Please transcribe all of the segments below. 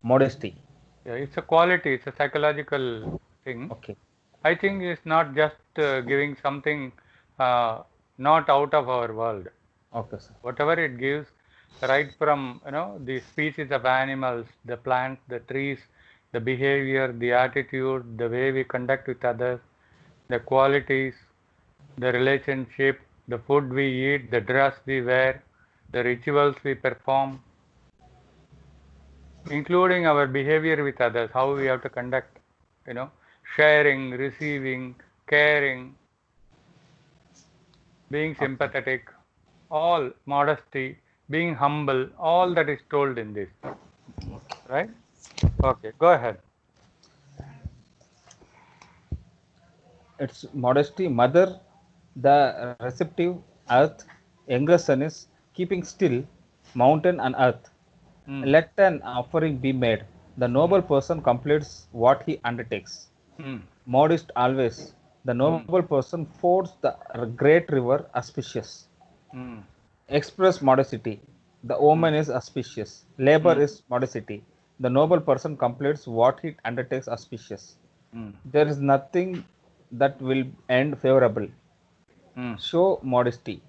Modesty. Yeah, it's a quality, it's a psychological thing. Okay. I think it's not just giving something not out of our world. Okay, sir. Whatever it gives, right from the species of animals, the plants, the trees, the behavior, the attitude, the way we conduct with others, the qualities, the relationship, the food we eat, the dress we wear, the rituals we perform, including our behavior with others, how we have to conduct, you know, sharing, receiving, caring, being Okay. sympathetic, all modesty, being humble, all that is told in this, right? Okay, go ahead. It's modesty. Mother, the receptive earth. Younger son is keeping still, mountain and earth. Mm, Let an offering be made. The mm, noble person completes what he undertakes. mm, Modest always. The mm, noble person fords the great river auspicious. mm, Express modesty. The mm, woman is auspicious. Labor mm, is modesty. The noble person completes what he undertakes auspicious. mm, There is nothing that will end favorable. mm. Show modesty.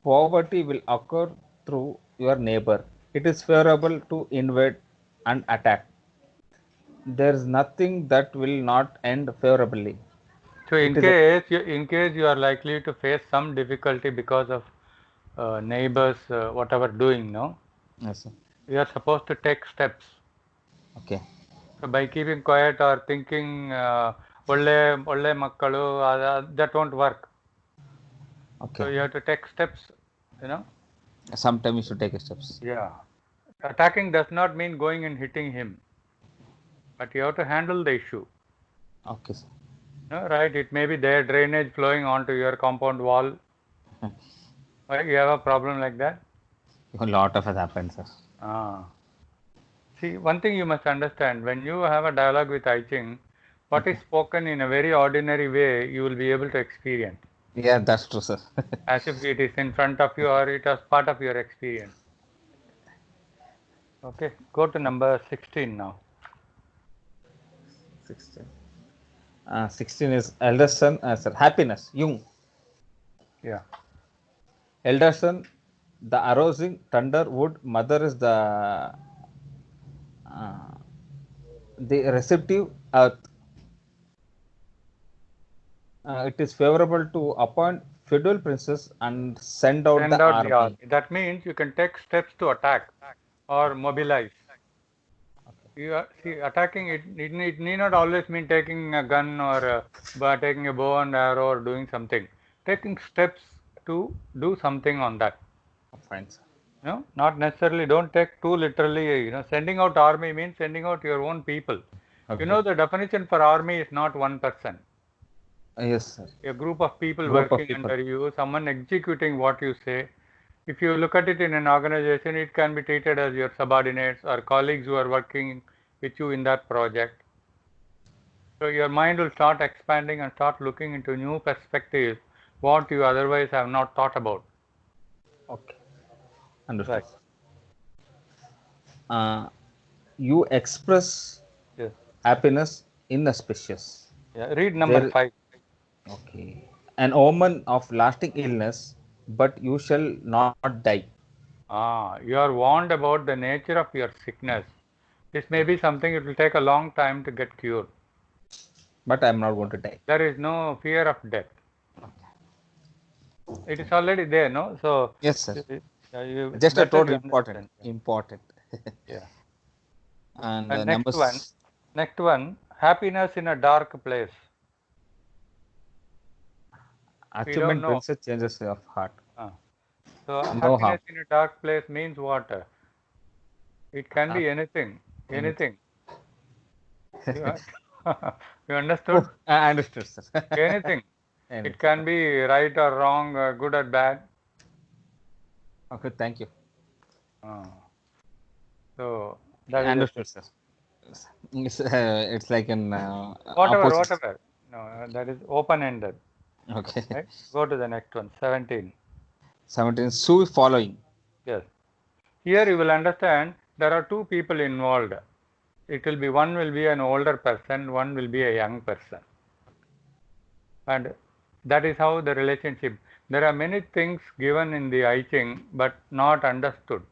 Poverty will occur through your neighbor. It is favorable to invade and attack. There is nothing that will not end favorably. So It is a in case you are likely to face some difficulty because of neighbors, whatever doing, no, yes, sir. you are supposed to take steps. Okay. So by keeping quiet or thinking, ಒಳ್ಳೆ ಒಳ್ಳೆ ಮಕ್ಕಳು, that won't work. So Okay. you have to take steps, you know. Sometimes you should take steps. Yeah. Attacking does not mean going and hitting him, but you have to handle the issue. Okay, sir. No, right? It may be their drainage flowing onto your compound wall. Right? You have a problem like that. A lot of has happened, sir. Ah. See, one thing you must understand, when you have a dialogue with I Ching, what is Okay. spoken in a very ordinary way, you will be able to experience Yeah, that's true, sir. as if it is in front of you or it was part of your experience. Okay, go to number 16 now. 16. 16 is elder son, sir. Happiness. Jung. Yeah. Elder son, the arousing thunder wood. Mother is uh, the receptive earth. It is favorable to appoint feudal princes and send out Send the out the army. army. That means you can take steps to attack or mobilize. You are, see, attacking it need not always mean taking a gun or taking a bow and arrow or doing something. Taking steps to do something on that. Fine, sir. Not necessarily. Don't take too literally. Sending out army means sending out your own people. Okay. The definition for army is not one person. Yes, sir. A group of people Group of working people. under you, someone executing what you say. If you look at it in an organization, it can be treated as your subordinates or colleagues who are working with you in that project. So your mind will start expanding and start looking into new perspectives, what you otherwise have not thought about. Okay. Understood. Right. Uh, you express Yes. happiness inauspicious. Yeah. Read number There, 5. okay. An omen of lasting illness, but you shall not die. You are warned about the nature of your sickness. This may be something it will take a long time to get cured. But I am not going to die. There is no fear of death. It is already there, no? So, Yes, sir. Just I better told you important, understand. important. Yeah. And And numbers next one, happiness in a dark place. We don't achievement know. brings a changes of heart. Uh, so, No harm. happiness in a dark place means what? It can Uh, be anything. anything. Anything. You, you understood? Oh, I understood, sir. Anything. It Anything. can be right or wrong, good or bad. Okay, thank you. Uh, so I that is the thing. understood, sir. It's like an Whatever, opposite. whatever. No, that is open-ended. Okay. Right? Go to the next one. 17. 17. Sue following. Yes. Here you will understand there are two people involved. it will be, one will be an older person, one will be a young person. And that is how the relationship. There are many things given in the I Ching but not understood.